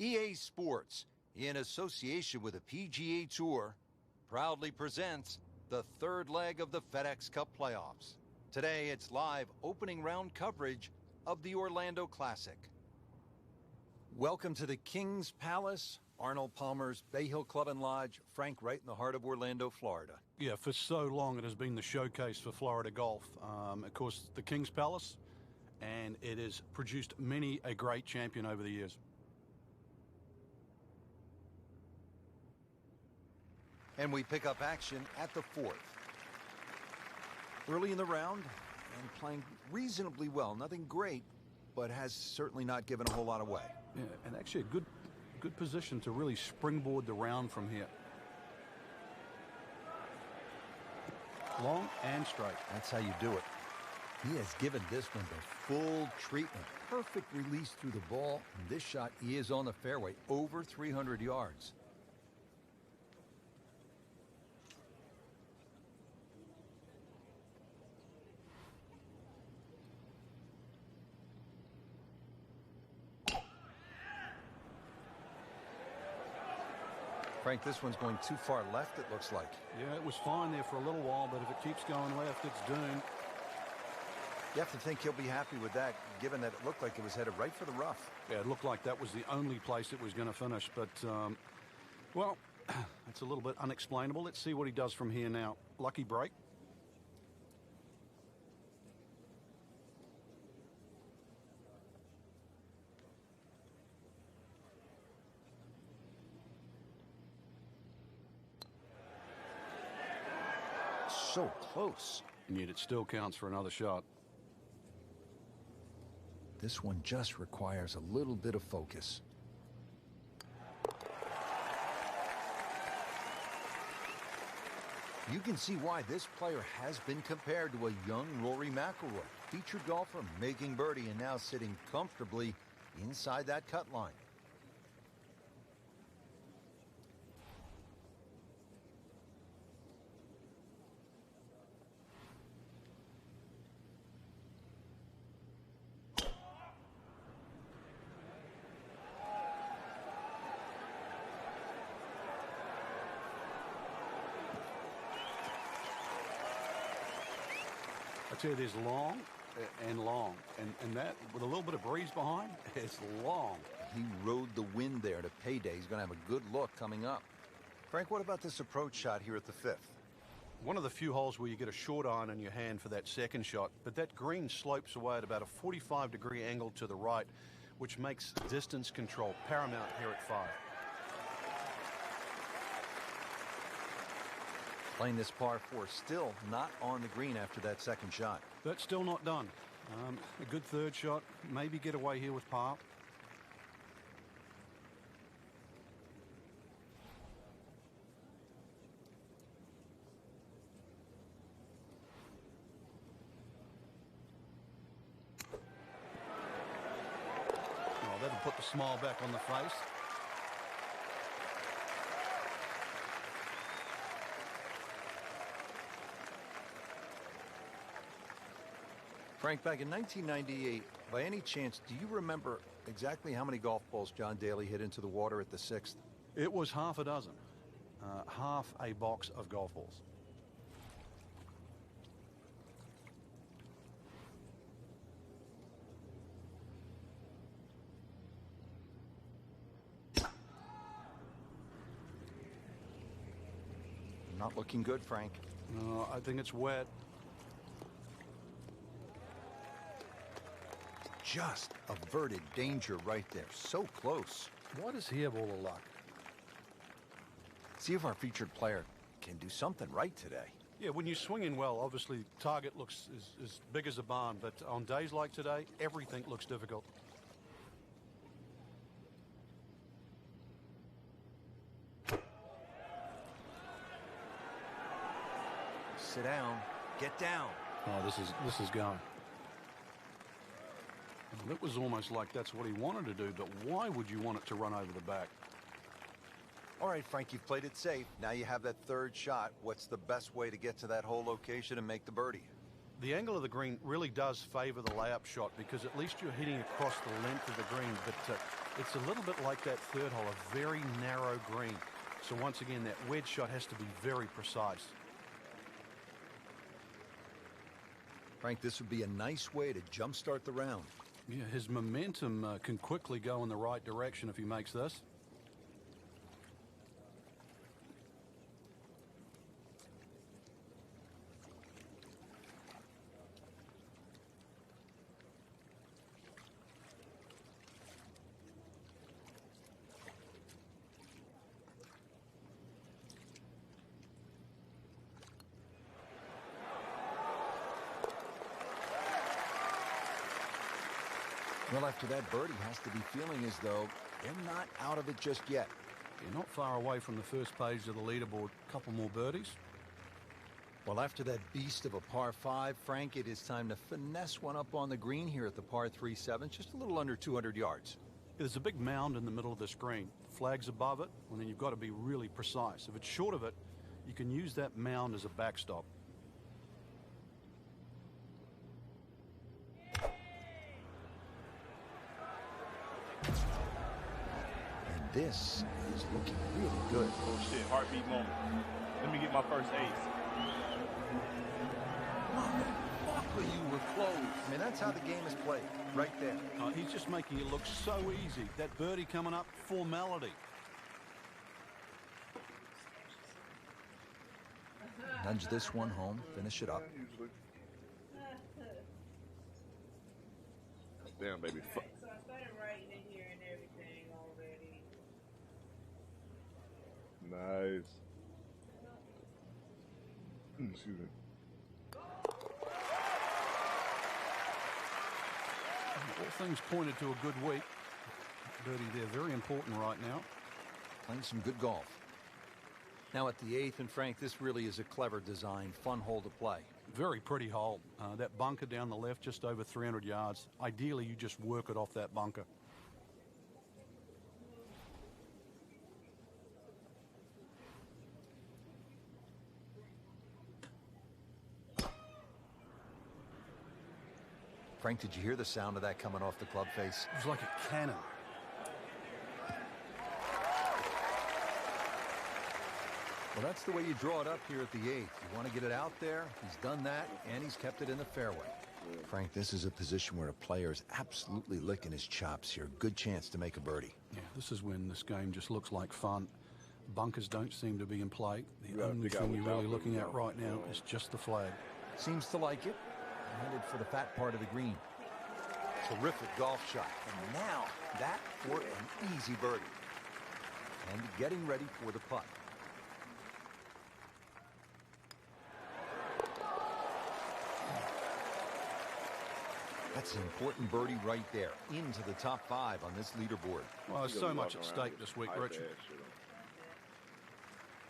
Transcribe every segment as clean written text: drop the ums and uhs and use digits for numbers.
EA Sports, in association with the PGA Tour, proudly presents the third leg of the FedEx Cup playoffs. Today, it's live opening round coverage of the Orlando Classic. Welcome to the King's Palace, Arnold Palmer's Bay Hill Club and Lodge, Frank, right in the heart of Orlando, Florida. Yeah, for so long it has been the showcase for Florida golf. Of course, the King's Palace, and it has produced many a great champion over the years. And we pick up action at the fourth. Early in the round, and playing reasonably well. Nothing great, but has certainly not given a whole lot away. Yeah, and actually a good position to really springboard the round from here. Long and straight. That's how you do it. He has given this one the full treatment. Perfect release through the ball. And this shot, he is on the fairway, over 300 yards. Frank, this one's going too far left, it looks like. Yeah, it was fine there for a little while, but if it keeps going left, it's doomed. You have to think he'll be happy with that, given that it looked like it was headed right for the rough. Yeah, it looked like that was the only place it was going to finish, but, well, it's a little bit unexplainable. Let's see what he does from here now. Lucky break. So close. And yet it still counts for another shot. This one just requires a little bit of focus. You can see why this player has been compared to a young Rory McIlroy, featured golfer making birdie and now sitting comfortably inside that cut line. I tell you, there's long and long, and that, with a little bit of breeze behind, it's long. He rode the wind there to payday. He's going to have a good look coming up. Frank, what about this approach shot here at the fifth? One of the few holes where you get a short iron in your hand for that second shot, but that green slopes away at about a 45-degree angle to the right, which makes distance control paramount here at 5. Playing this par 4, still not on the green after that second shot. That's still not done. A good third shot, maybe get away here with par. Oh, that'll put the smile back on the face. Frank, back in 1998, by any chance, do you remember exactly how many golf balls John Daly hit into the water at the sixth? It was half a dozen. Half a box of golf balls. Not looking good, Frank. No, I think it's wet. Just averted danger right there. So close. Why does he have all the luck? See if our featured player can do something right today. Yeah, when you're swinging well, obviously target looks as big as a barn, but on days like today, everything looks difficult. Sit down. Get down. Oh, this is going. It was almost like that's what he wanted to do, but why would you want it to run over the back? All right, Frank, you've played it safe. Now you have that third shot. What's the best way to get to that hole location and make the birdie? The angle of the green really does favor the layup shot because at least you're hitting across the length of the green, but it's a little bit like that third hole, a very narrow green. So once again, that wedge shot has to be very precise. Frank, this would be a nice way to jumpstart the round. Yeah, his momentum can quickly go in the right direction if he makes this. Well, after that birdie, has to be feeling as though they're not out of it just yet. You're not far away from the first page of the leaderboard. A couple more birdies. Well, after that beast of a par 5, Frank, it is time to finesse one up on the green here at the par 3-7, just a little under 200 yards. There's a big mound in the middle of the screen. Flags above it, and then you've got to be really precise. If it's short of it, you can use that mound as a backstop. This is looking really good. Oh shit, heartbeat moment. Let me get my first ace. Buckley, you were close. I mean, that's how the game is played, right there. He's just making it look so easy. That birdie coming up, formality. Nudge this one home, finish it up. Damn, baby. So I started writing in here and everything already. Nice. Excuse me. All things pointed to a good week. Birdie there, very important right now. Playing some good golf. Now at the 8th, and Frank, this really is a clever design, fun hole to play. Very pretty hole. That bunker down the left, just over 300 yards. Ideally, you just work it off that bunker. Frank, did you hear the sound of that coming off the club face? It was like a cannon. Well, that's the way you draw it up here at the 8th. You want to get it out there. He's done that, and he's kept it in the fairway. Frank, this is a position where a player is absolutely licking his chops here. Good chance to make a birdie. Yeah, this is when this game just looks like fun. Bunkers don't seem to be in play. The only thing you're really looking at right now is just the flag. Seems to like it. Headed for the fat part of the green. Terrific golf shot. And now, that for an easy birdie. And getting ready for the putt. That's an important birdie right there. Into the top 5 on this leaderboard. Well, there's so much at stake this week, Richard.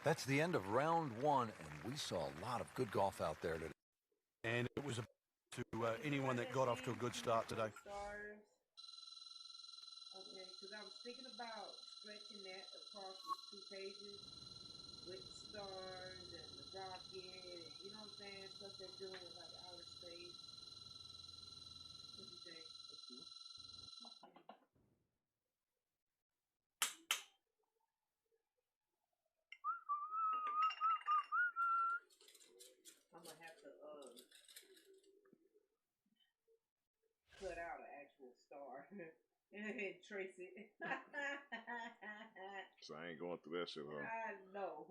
That's the end of round 1, and we saw a lot of good golf out there today. And it was to anyone that got off to a good start today. Stars. Okay, because I was thinking about stretching that across these 2 pages with stars and the rocket, and you know what I'm saying? Stuff they're doing with like outer space. What do you think? I'm gonna have to cut out an actual star and trace it. So I ain't going through that shit, huh? I know.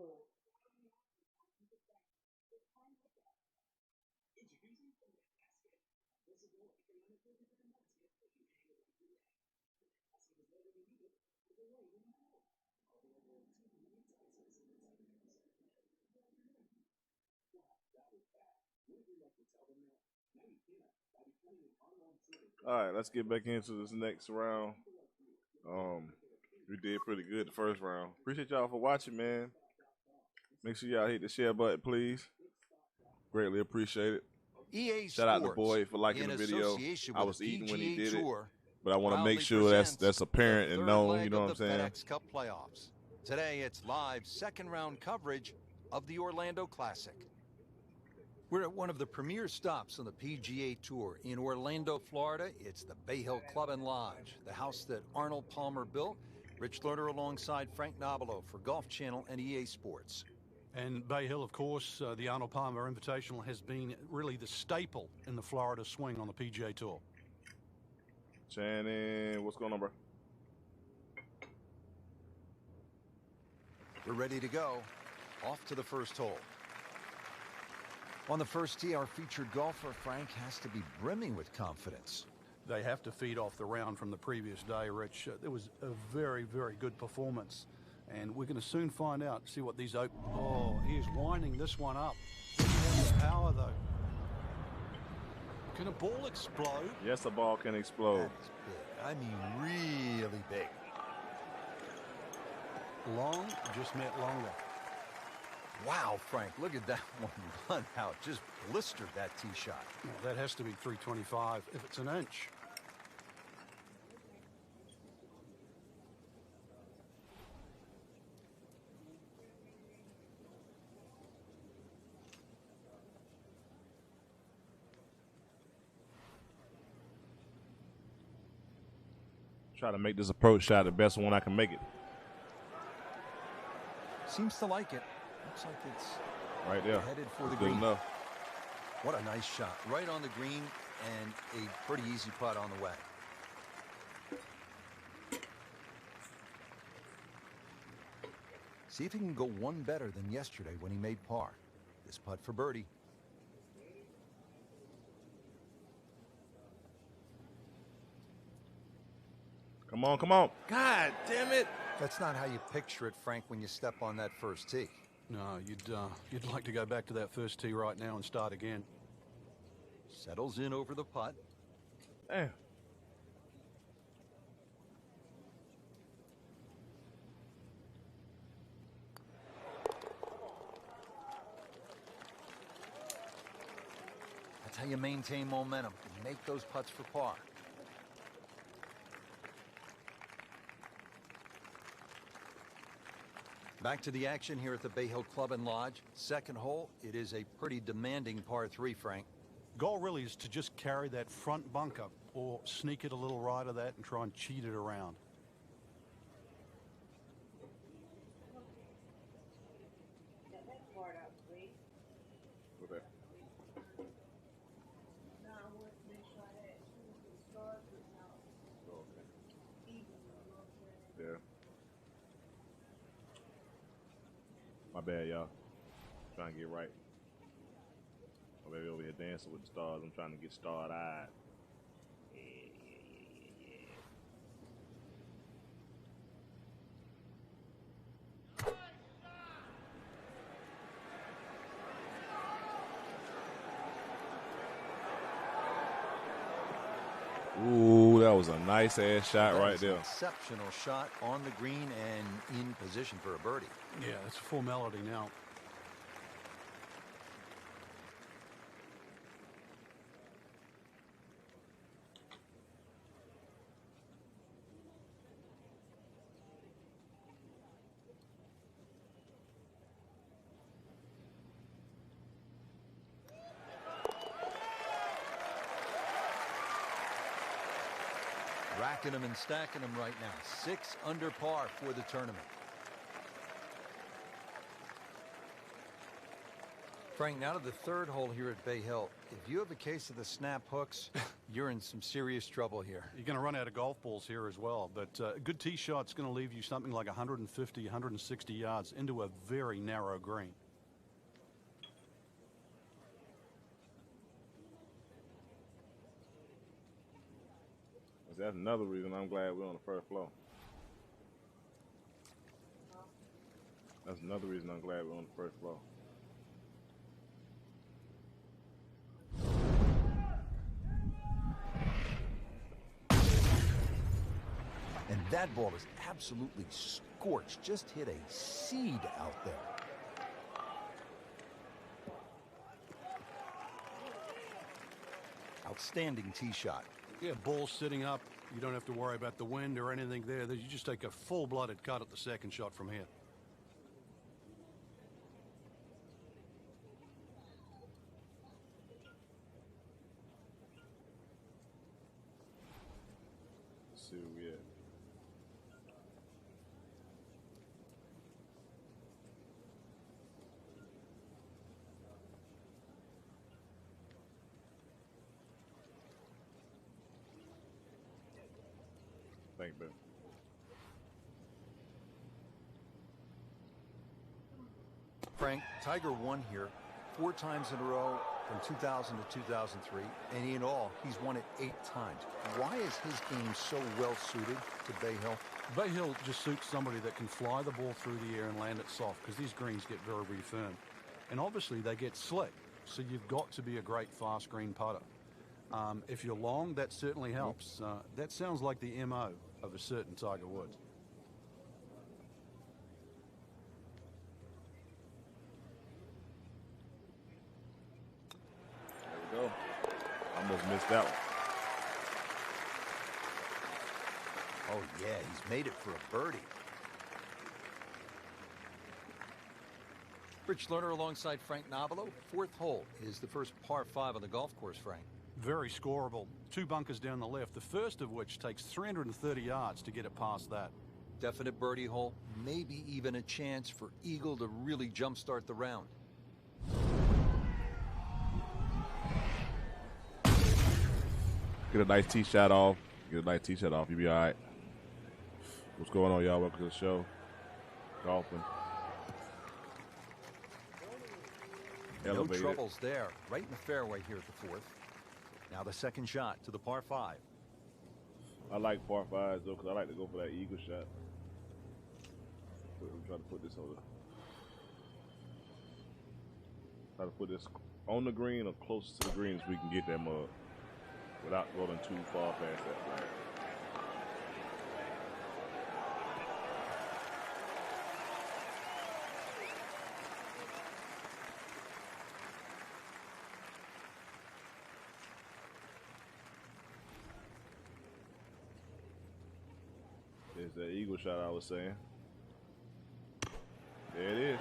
All right, let's get back into this next round. We did pretty good the first round. Appreciate y'all for watching, man. Make sure y'all hit the share button, please. Greatly appreciate it. EA Shout out to Sports, Boyd for liking in the video. association I with was eating when PGA he did it, Tour, but I want to proudly make sure presents that's apparent the and third known. leg You know of what I'm the saying? FedEx Cup playoffs. Today, it's live second round coverage of the Orlando Classic. We're at one of the premier stops on the PGA Tour. In Orlando, Florida, it's the Bay Hill Club and Lodge, the house that Arnold Palmer built. Rich Lerner alongside Frank Nobilo for Golf Channel and EA Sports. And Bay Hill, of course, the Arnold Palmer Invitational has been really the staple in the Florida swing on the PGA Tour. Shannon, what's going on, bro? We're ready to go. Off to the first hole. On the first tee, our featured golfer, Frank, has to be brimming with confidence. They have to feed off the round from the previous day, Rich. There was a very, very good performance. And we're going to soon find out, see what these open... Oh, he is winding this one up. He has the power, though. Can a ball explode? Yes, a ball can explode. That is big. I mean, really big. Long just met longer. Wow, Frank, look at that one run out. Just blistered that tee shot. Well, that has to be 325 if it's an inch. Try to make this approach shot the best one I can make it. Seems to like it. Looks like it's right there. Headed for the Good green. enough. What a nice shot. Right on the green and a pretty easy putt on the way. See if he can go one better than yesterday when he made par. This putt for birdie. Come on, come on. God damn it. That's not how you picture it, Frank, when you step on that first tee. No, you'd like to go back to that first tee right now and start again. Settles in over the putt. Damn. That's how you maintain momentum. Make those putts for par. Back to the action here at the Bay Hill Club and Lodge. Second hole, it is a pretty demanding par 3, Frank. Goal really is to just carry that front bunker or sneak it a little right of that and try and cheat it around. Okay. Yeah. My bad, y'all. Trying to get right. My baby over here dancing with the stars. I'm trying to get starred-eyed. Ooh, that was a nice ass shot right there. Exceptional shot on the green and in position for a birdie. Yeah, it's a formality now. Racking them and stacking them right now. 6 under par for the tournament. Frank, now to the third hole here at Bay Hill. If you have a case of the snap hooks, you're in some serious trouble here. You're going to run out of golf balls here as well, but a good tee shot's going to leave you something like 150, 160 yards into a very narrow green. That's another reason I'm glad we're on the first floor. That's another reason I'm glad we're on the first floor. And that ball is absolutely scorched. Just hit a seed out there. Outstanding tee shot. Yeah, ball sitting up. You don't have to worry about the wind or anything there. You just take a full-blooded cut at the second shot from here. Thank you, man. Frank, Tiger won here 4 times in a row from 2000 to 2003, and in all, he's won it 8 times. Why is his game so well suited to Bay Hill? Bay Hill just suits somebody that can fly the ball through the air and land it soft, because these greens get very, very firm. And obviously they get slick, so you've got to be a great fast green putter. If you're long, that certainly helps. That sounds like the MO of a certain Tiger Woods. There we go. Almost missed that one. Oh, yeah, he's made it for a birdie. Rich Lerner alongside Frank Navalo. 4th hole is the first par 5 on the golf course, Frank. Very scoreable. 2 bunkers down the left, the first of which takes 330 yards to get it past that. Definite birdie hole, maybe even a chance for Eagle to really jumpstart the round. Get a nice tee shot off. Get a nice tee shot off. You'll be all right. What's going on, y'all? Welcome to the show. Golfing. Elevated. No troubles there. Right in the fairway here at the 4th. Now the second shot to the par 5. I like par 5s, though, because I like to go for that eagle shot. I'm trying to put this on try to put this on the green or close to the green so we can get that mug without going too far past that flag. There's that eagle shot I was saying. There it is.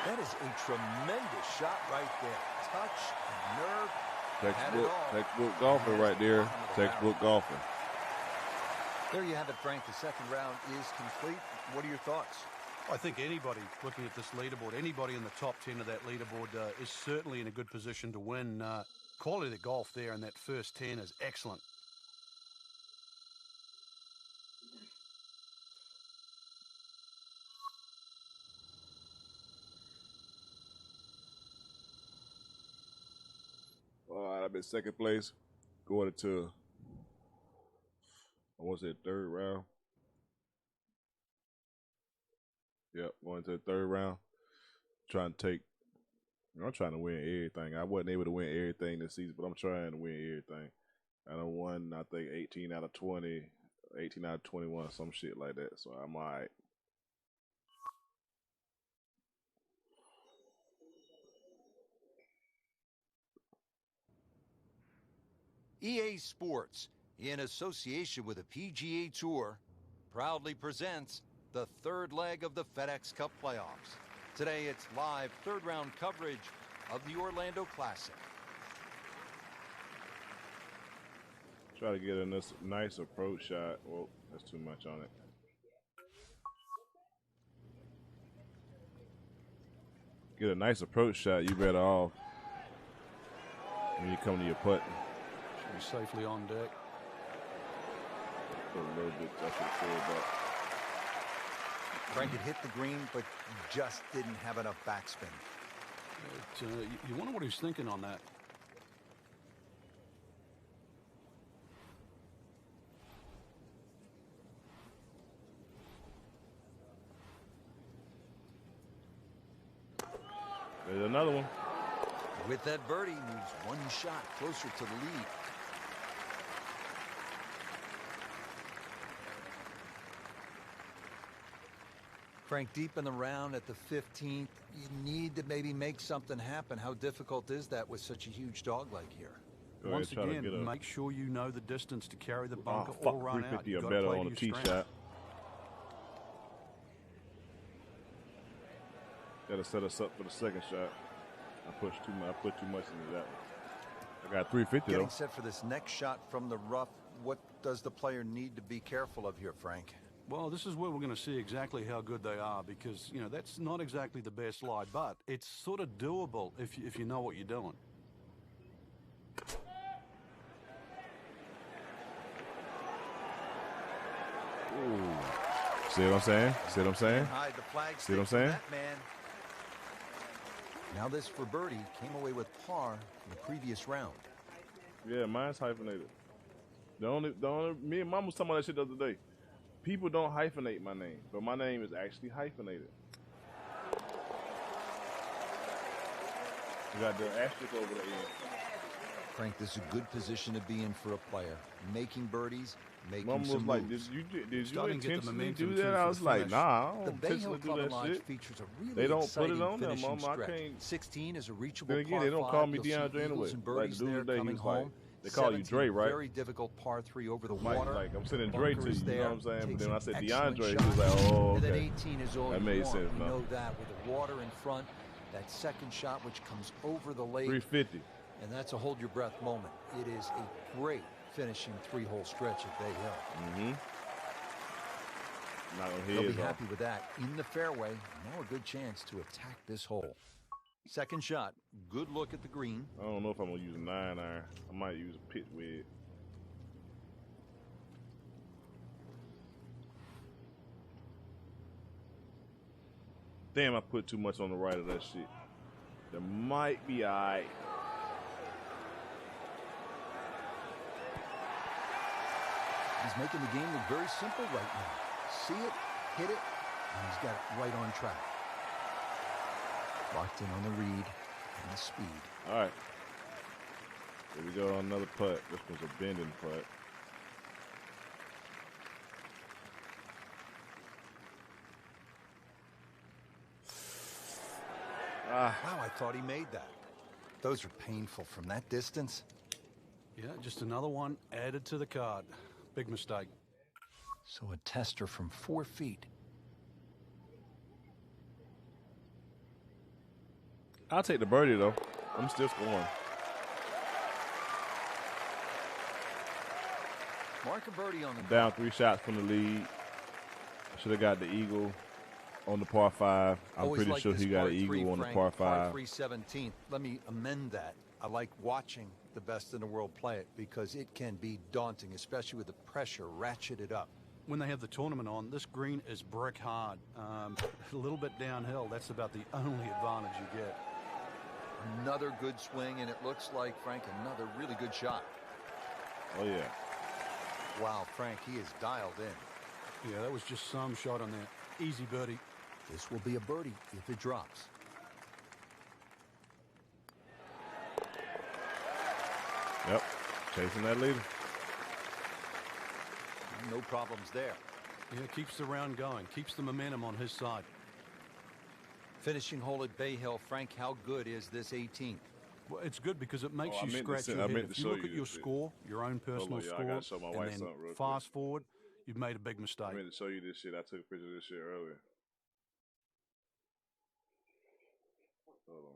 That is a tremendous shot right there. Touch, nerve, Textbook golfing right there. Textbook golfing. There you have it, Frank. The second round is complete. What are your thoughts? I think anybody looking at this leaderboard, anybody in the top 10 of that leaderboard is certainly in a good position to win. Quality of the golf there in that first 10 is excellent. All right, I'm in second place. Going into, I want to say, 3rd round. Yep, going to the 3rd round. I'm trying to win everything. I wasn't able to win everything this season, but I'm trying to win everything. I done won, I think, 18 out of 20, 18 out of 21, some shit like that. So I'm all right. EA Sports, in association with the PGA Tour, proudly presents the 3rd leg of the FedEx Cup playoffs. Today it's live 3rd round coverage of the Orlando Classic. Try to get a nice approach shot. Whoa, that's too much on it. Get a nice approach shot, you better off when you come to your putt. Should be safely on deck. Put a little bit up to the field, but Frank had hit the green, but just didn't have enough backspin. You wonder what he's thinking on that. there's another one. With that birdie, moves 1 shot closer to the lead. Frank, deep in the round at the 15th, you need to maybe make something happen. How difficult is that with such a huge dog like here? Once again, make sure you know the distance to carry the bunker or run out. 350 or better on a tee shot. Got to set us up for the second shot. I put too much into that one. I got 350 Getting though. set for this next shot from the rough. What does the player need to be careful of here, Frank? Well, this is where we're going to see exactly how good they are, because, you know, that's not exactly the best lie, but it's sort of doable if you know what you're doing. See what I'm saying? See what I'm saying? Hide the flag See what I'm stick from saying? that man. Now this for birdie came away with par in the previous round. Yeah, mine's hyphenated. The only me and Mom was talking about that shit the other day. People don't hyphenate my name, but my name is actually hyphenated. You got the asterisk over the end. Frank, this is a good position to be in for a player. Making birdies, making Mom was some like, moves. did you Starting to get the intentionally momentum, do too, that? for I the was like, finish. nah, I The don't Bay Hill intentionally do Club that Lodge shit. features a really They don't put exciting it on there, finishing Mom. I stretch. can't. 16 is a reachable Then again, par they don't 5. call me You'll see DeAndre eagles anyway. and Like birdies the dude there today, he coming was like, home. they call you 17, Dre, right? Very difficult par 3 over the Mike, water. like I'm sending The Dre bunker to is you, you know there. what I'm saying? But Takes then I an said excellent DeAndre, he shot. was like, oh, And then okay. 18 is all That you made want. sense, We no? know that with the water in front, that second shot which comes over the lake. 350. And that's a hold your breath moment. It is a great finishing 3-hole stretch at Bay Hill. Mm-hmm. Not gonna They'll hit be it, happy with that. In the fairway, now a good chance to attack this hole. Second shot, good look at the green. I don't know if I'm gonna use a 9-iron. I might use a pit wedge. Damn, I put too much on the right of that shit. That might be alright. He's making the game look very simple right now. See it, hit it, and he's got it right on track. Locked in on the read and the speed. All right. Here we go on another putt. This was a bending putt. Wow, I thought he made that. Those are painful from that distance. Yeah, just another one added to the card. Big mistake. So a tester from 4 feet. I'll take the birdie, though. I'm still scoring. Mark a birdie on the Down 3 shots from the lead. Should have got the eagle on the par 5. I'm Always pretty like sure this he got par an three, eagle on the Frank, par Par 5. 3 17th. Let me amend that. I like watching the best in the world play it because it can be daunting, especially with the pressure ratcheted up. When they have the tournament on, this green is brick hard. A little bit downhill. That's about the only advantage you get. Another good swing, and it looks like, Frank, another really good shot. Oh, yeah. Wow, Frank, he is dialed in. Yeah, that was just some shot on there. Easy birdie. This will be a birdie if it drops. Yep. Chasing that leader. No problems there. Yeah, keeps the round going. Keeps the momentum on his side. Finishing hole at Bay Hill, Frank, how good is this 18th? Well, it's good because it makes Oh, I you meant to scratch send- your I head. meant to If you show look you at your this shit. score, your own personal on, y'all. I score, gotta show my wife and then something real quick. fast forward, you've made a big I mistake. meant to show you this shit. I took a picture of this shit earlier. Hold on.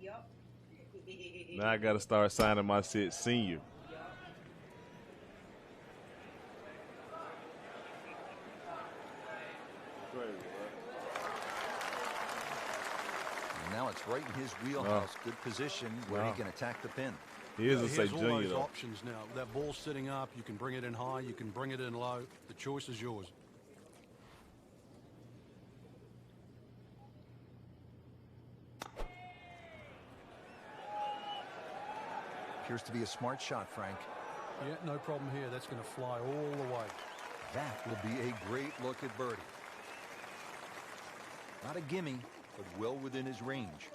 Yup. Now I gotta start signing my shit senior. And now it's right in his wheelhouse. Good position where he can attack the pin. He is He a say has all junior those though. options now. That ball's sitting up. You can bring it in high. You can bring it in low. The choice is yours. Appears to be a smart shot, Frank. Yeah, no problem here. That's going to fly all the way. That will be a great look at birdie. Not a gimme, but well within his range.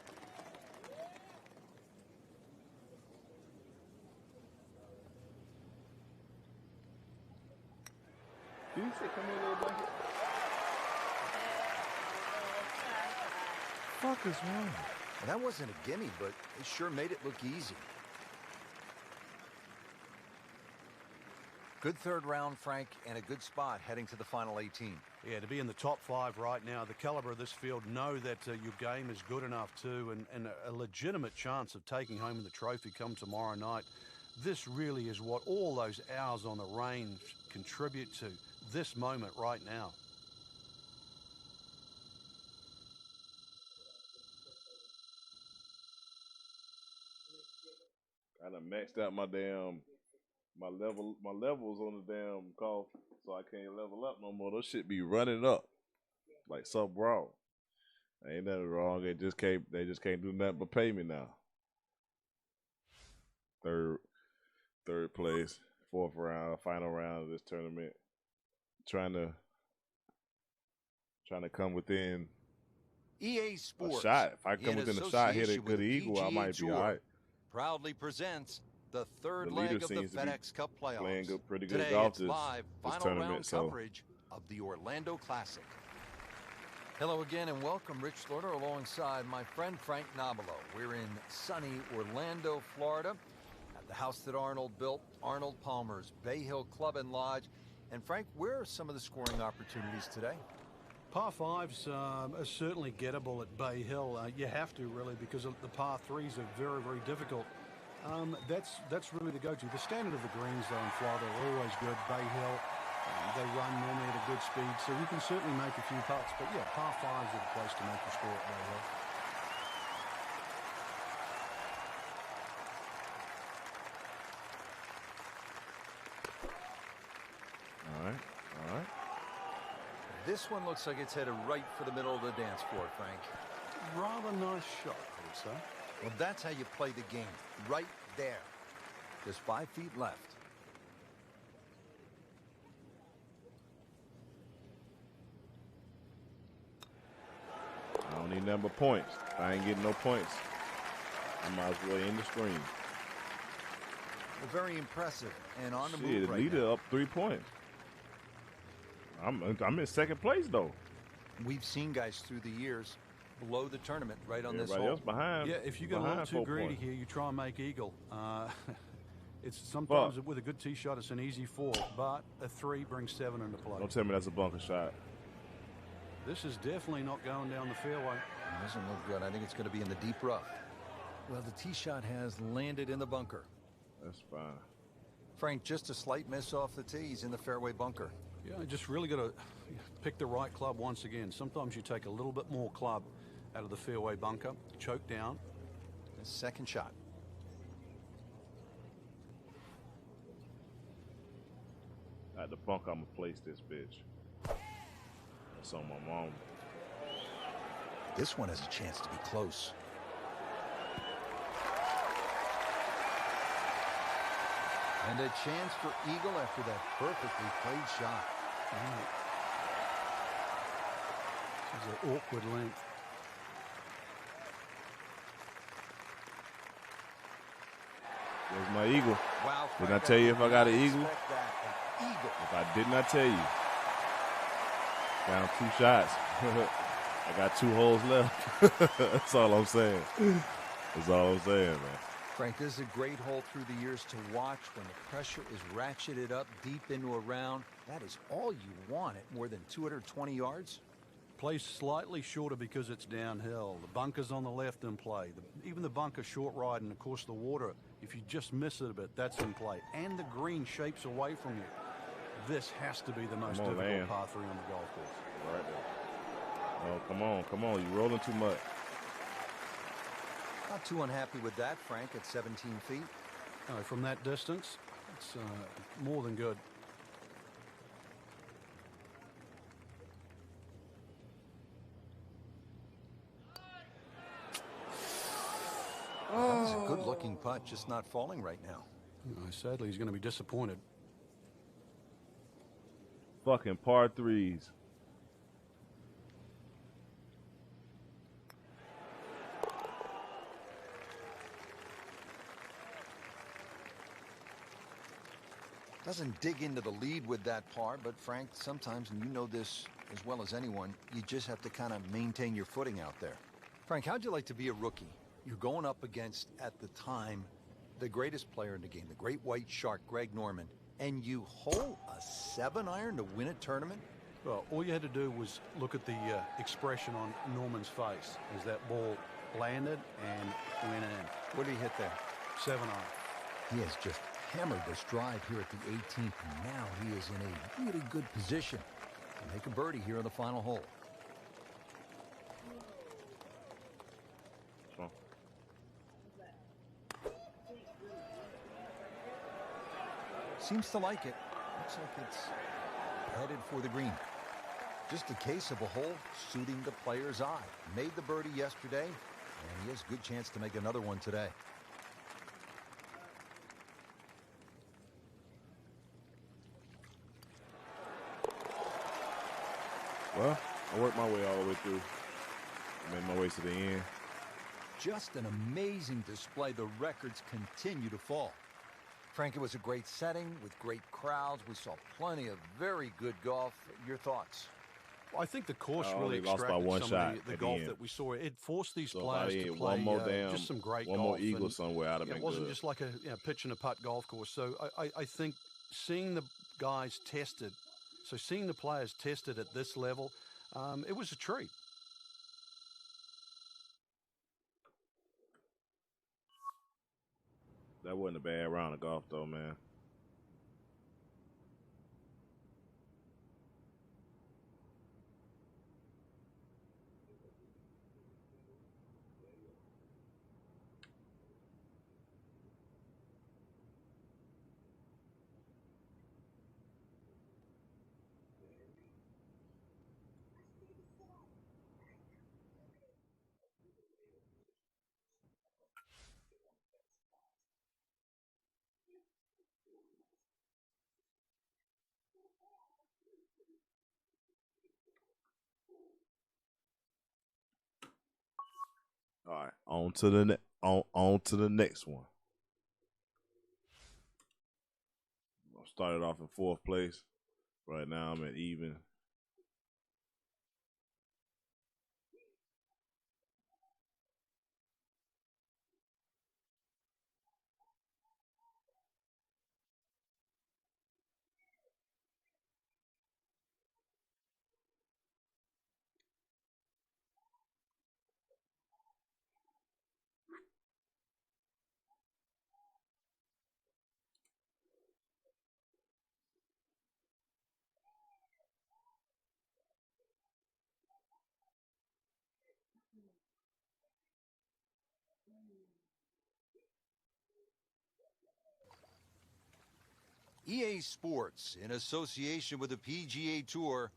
Did you say come here, little blanket? Fuck is wrong? Well, that wasn't a gimme, but it sure made it look easy. Good third round, Frank, and a good spot heading to the final 18. Yeah, to be in the top 5 right now, the caliber of this field, know that your game is good enough too, and a legitimate chance of taking home the trophy come tomorrow night. This really is what all those hours on the range contribute to, this moment right now. I done maxed out my damn my levels on the damn golf, so I can't level up no more. Those shit be running up like something wrong. Ain't nothing wrong. They just can't do nothing but pay me now. Third place, fourth round, final round of this tournament. Trying to come within EA Sports, a shot. If I come within a shot, hit a good eagle, I might be all right. Proudly presents the third The leg leader of the seems to be FedEx Cup playoffs. playing pretty good Today golf it's this live final tournament, round so coverage of the Orlando Classic. Hello again and welcome. Rich Slaughter alongside my friend Frank Nobilo. We're in sunny Orlando, Florida, at the house that Arnold built, Arnold Palmer's Bay Hill Club and Lodge. And Frank, where are some of the scoring opportunities today? Par fives are certainly gettable at Bay Hill. You have to really, because the par threes are very, very difficult. That's really the go-to. The standard of the greens though in Florida are always good. Bay Hill, they run normally at a good speed, so you can certainly make a few putts. But yeah, par fives are the place to make your score at Bay Hill. All right. This one looks like it's headed right for the middle of the dance floor, Frank. Rather nice shot, I would say. Well, that's how you play the game, right there. Just 5 feet left. I don't need nothing but points. If I ain't getting no points, I might as well end the stream. Well, very impressive and on the Shit, move the right leader now. up 3 points. I'm in second place though. We've seen guys through the years below the tournament right on this Everybody hole. else behind. Yeah, if you get a little behind too 4 greedy points. here, you try and make eagle. It's sometimes with a good tee shot, it's an easy 4, but a 3 brings 7 into play. Don't tell me that's a bunker shot. This is definitely not going down the fairway. It doesn't look good. I think it's going to be in the deep rough. Well, the tee shot has landed in the bunker. That's fine. Frank, just a slight miss off the tee. He's in the fairway bunker. Yeah, I just really got to pick the right club once again. Sometimes you take a little bit more club out of the fairway bunker, choke down. His second shot. At the bunker, I'm going to place this bitch. That's on my mom. This one has a chance to be close. And a chance for eagle after that perfectly played shot. This is an awkward length. There's my eagle. Wow, Didn't Frank, I tell you if I got an didn't eagle? expect that. An eagle. If I did not tell you. Down 2 shots. I got 2 holes left. That's all I'm saying. That's all I'm saying, man. Frank, this is a great hole through the years to watch when the pressure is ratcheted up deep into a round. That is all you want at more than 220 yards. Plays slightly shorter because it's downhill. The bunker's on the left in play. Even the bunker short right, and of course the water, if you just miss it a bit, that's in play. And the green shapes away from you. This has to be the most difficult man. par 3 on the golf course. Right there. Oh, come on. You rolling too much. Not too unhappy with that, Frank, at 17 feet. From that distance, it's more than good. That was a good-looking putt, just not falling right now. Sadly, he's going to be disappointed. Fucking par 3s. Doesn't dig into the lead with that par, but Frank, sometimes, and you know this as well as anyone, you just have to kind of maintain your footing out there. Frank, how'd you like to be a rookie? You're going up against, at the time, the greatest player in the game, the great white shark, Greg Norman, and you hole a 7-iron to win a tournament? Well, all you had to do was look at the expression on Norman's face as that ball landed and went in. What did he hit there? 7-iron. He has just hammered this drive here at the 18th, and now he is in a really good position to make a birdie here in the final hole. Seems to like it. Looks like it's headed for the green. Just a case of a hole suiting the player's eye. Made the birdie yesterday, and he has a good chance to make another one today. Well, I worked my way all the way through. I made my way to the end. Just an amazing display. The records continue to fall. Frank, it was a great setting with great crowds. We saw plenty of very good golf. Your thoughts? Well, I think the course only really lost by extracted one some shot of the at golf the end. that we saw. It forced these So players if I to hit play one more damn, just some great one golf. more eagle and, somewhere, I'd have been it wasn't good. just like a pitch and a putt golf course. So I think seeing the guys tested, seeing the players tested at this level, it was a treat. That wasn't a bad round of golf, though, man. All right, on to the next one. I started off in 4th place. Right now I'm at even. EA Sports, in association with the PGA Tour,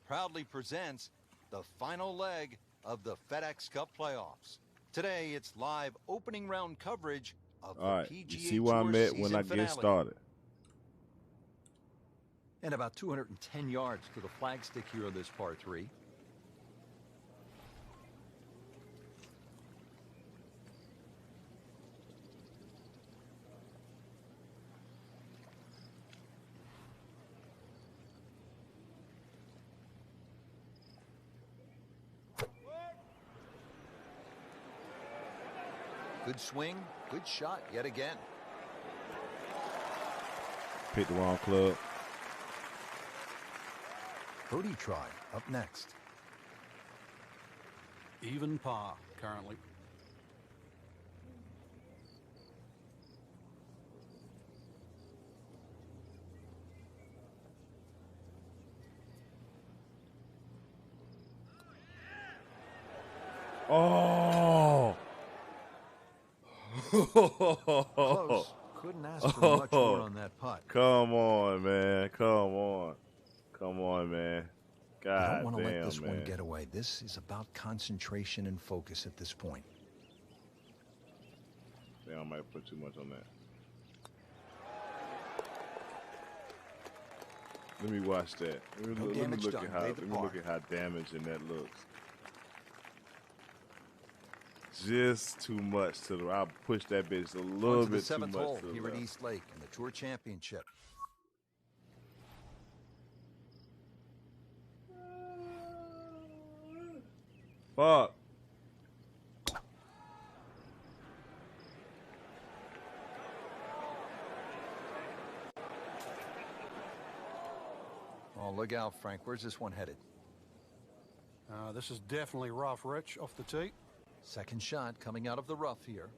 proudly presents the final leg of the FedEx Cup playoffs. Today, it's live opening round coverage of the All right, PGA you see where Tour I'm at season when I finale. get started. And about 210 yards to the flagstick here on this par 3. Good swing, good shot yet again. Picked the wrong club. Birdie try up next. Even par currently. Oh. Close. Couldn't ask for much more on that putt. Come on, man. Come on. Come on, man. You God don't want to let damn, this man. one get away. This is about concentration and focus at this point. Yeah, I might put too much on that. Let me watch that. Let me damage look done. at how. Made the Let me look par. at how damaging that looks. Just too much to the. I'll push that bitch a little On to the bit too 7th much hole to the here at left. East Lake in the Tour Championship. Fuck. Oh, look out, Frank. Where's this one headed? This is definitely rough, Rich, off the tee. Second shot coming out of the rough here.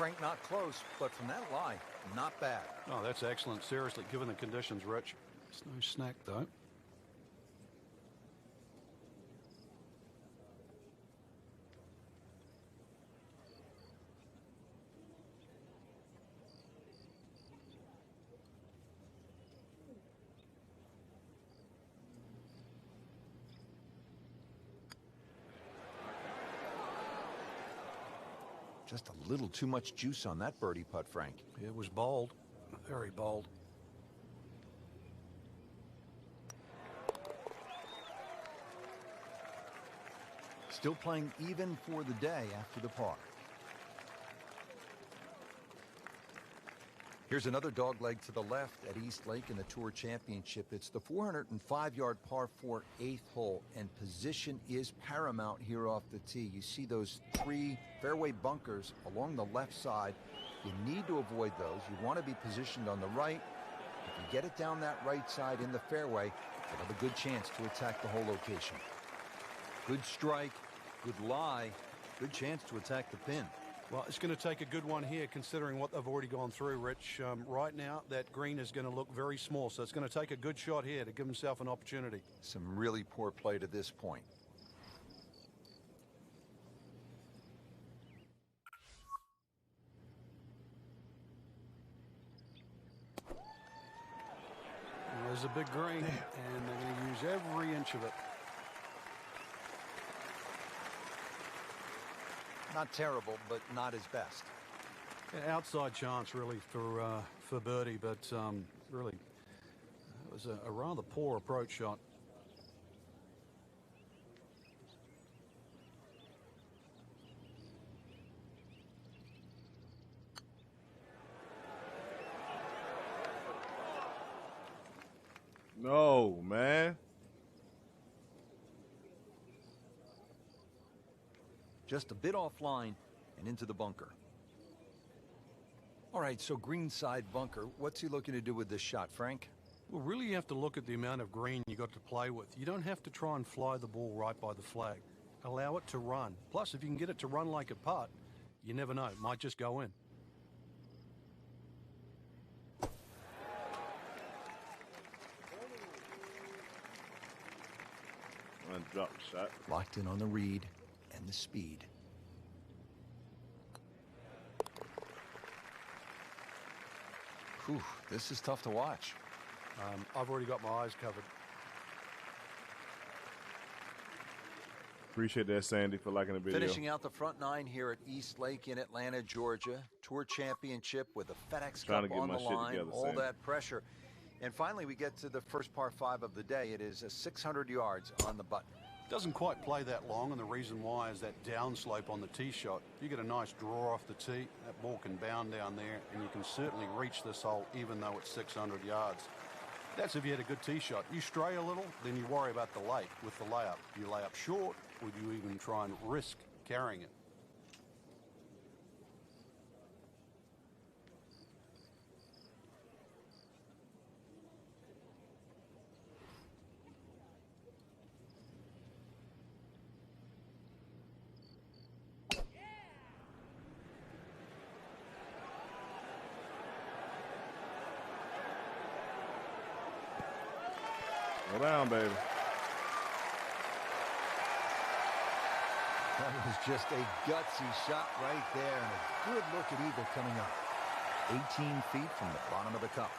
Frank, not close, but from that lie, not bad. Oh, that's excellent. Seriously, given the conditions, Rich. It's no snack, though. Just a little too much juice on that birdie putt, Frank. It was bold, very bold. Still playing even for the day after the par. Here's another dogleg to the left at East Lake in the Tour Championship. It's the 405-yard par 4 8th hole, and position is paramount here off the tee. You see those 3 fairway bunkers along the left side. You need to avoid those. You want to be positioned on the right. If you get it down that right side in the fairway, you'll have a good chance to attack the hole location. Good strike, good lie, good chance to attack the pin. Well, it's going to take a good one here, considering what they've already gone through, Rich. Right now, that green is going to look very small, so it's going to take a good shot here to give himself an opportunity. Some really poor play to this point. There's a big green, and they're going to use every inch of it. Not terrible, but not his best. Yeah, outside chance, really, for birdie, but really, it was a rather poor approach shot. No, man. Just a bit offline and into the bunker. All right, so greenside bunker. What's he looking to do with this shot, Frank? Well, really, you have to look at the amount of green you got to play with. You don't have to try and fly the ball right by the flag. Allow it to run. Plus, if you can get it to run like a putt, you never know. It might just go in. Drop shot. Locked in on the read and the speed. Whew, this is tough to watch. I've already got my eyes covered. Appreciate that, Sandy, for liking the video. Finishing out the front 9 here at East Lake in Atlanta, Georgia. Tour Championship with the FedEx Cup on the line. Together, all Sandy. that pressure. And finally, we get to the first par 5 of the day. It is 600 yards on the button. Doesn't quite play that long, and the reason why is that downslope on the tee shot. You get a nice draw off the tee, that ball can bound down there, and you can certainly reach this hole even though it's 600 yards. That's if you had a good tee shot. You stray a little, then you worry about the lake with the layup. You lay up short, or do you even try and risk carrying it? Go down, baby. That was just a gutsy shot right there, and a good look at eagle coming up. 18 feet from the bottom of the cup.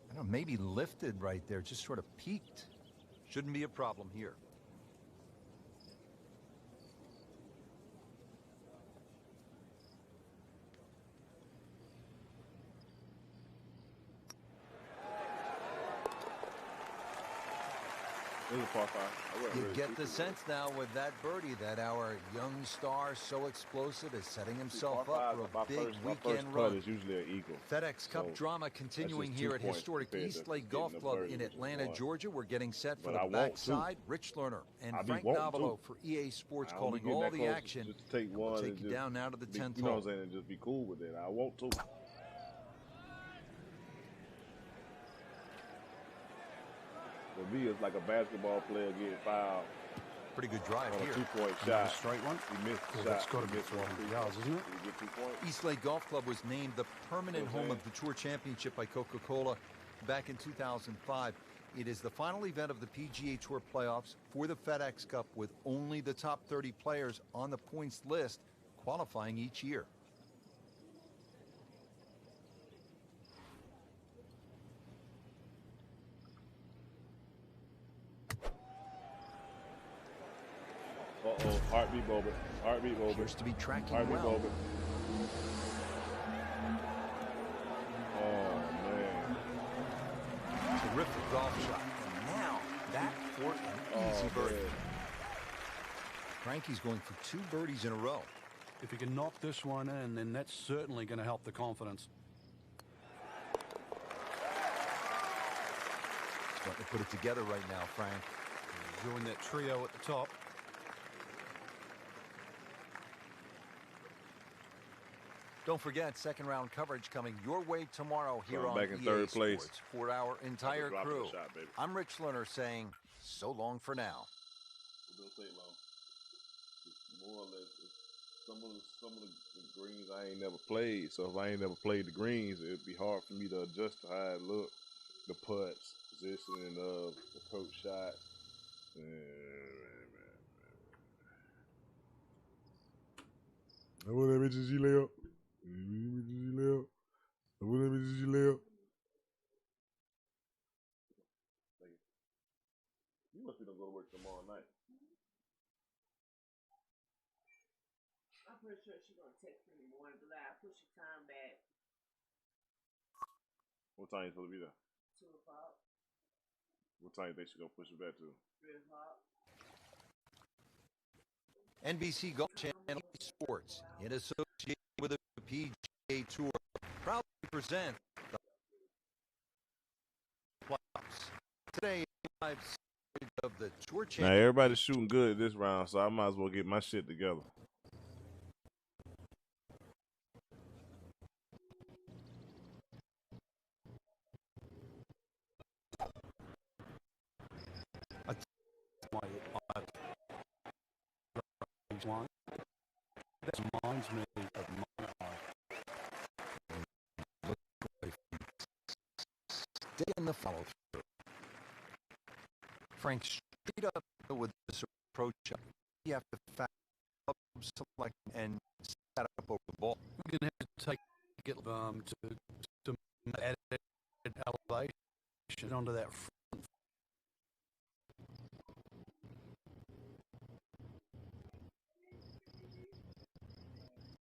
I don't know, maybe lifted right there, just sort of peaked. Shouldn't be a problem here. It was a par 5. I wasn't You really get too the too sense now with that birdie that our young star, so explosive, is setting himself par up for fives, a big my weekend first putt run. is usually an eagle. FedEx Cup So drama that's continuing just here 2 at points historic compared to Eastlake getting Golf the Club birdie, in which is Atlanta, 1. Georgia. We're getting set for But the I want to. backside. Rich Lerner and I be Frank wanting to. Navalo for EA Sports I don't be calling getting all that the close action. just to take And we'll one take and you just down now to the be, 10th you know what I'm hole. saying, and just be cool with it. I want to. For me, it's like a basketball player getting fouled Pretty good drive on a here. 2-point Another shot. straight one. He missed the Well, shot. that's got to He be missed one 400 free yards, throw. isn't it? Did he get 2 points? Eastlake Golf Club was named the permanent home of the Tour Championship by Coca-Cola back in 2005. It is the final event of the PGA Tour playoffs for the FedEx Cup, with only the top 30 players on the points list qualifying each year. Uh-oh, heartbeat Boba. Heartbeat Boba. Appears to be tracking Heartbeat well. Boba. Oh, man. Terrific golf shot. And now, that for an easy birdie. Man. Frankie's going for 2 birdies in a row. If he can knock this one in, then that's certainly going to help the confidence. Starting to put it together right now, Frank. Doing that trio at the top. Don't forget, second round coverage coming your way tomorrow here So I'm on back in EA third Sports place. for our entire dropping crew. the shot, baby. I'm Rich Lerner saying so long for now. It don't take long. It's more or less, some of the greens I ain't never played. So if I ain't never played the greens, it'd be hard for me to adjust to how it look. The putts, positioning of the coach shot. What that bitches you lay up? What that bitches you lay up? You must be gonna go to work tomorrow night. I'm pretty sure she's gonna text me in the morning, but I push your time back What time you supposed to be there? 2 o'clock, What time you think she gonna push it back to? 3 o'clock. NBC Golf Channel Sports, in association with the PGA Tour, proudly present the playoffs. Today, live of the Tour Now Championship. everybody's shooting good this round, so I might as well get my shit together. That reminds me of my Stay in the follow through. Frank, straight up with this approach, you have to select and set up over the ball. We're going to have to take it to add elevation onto that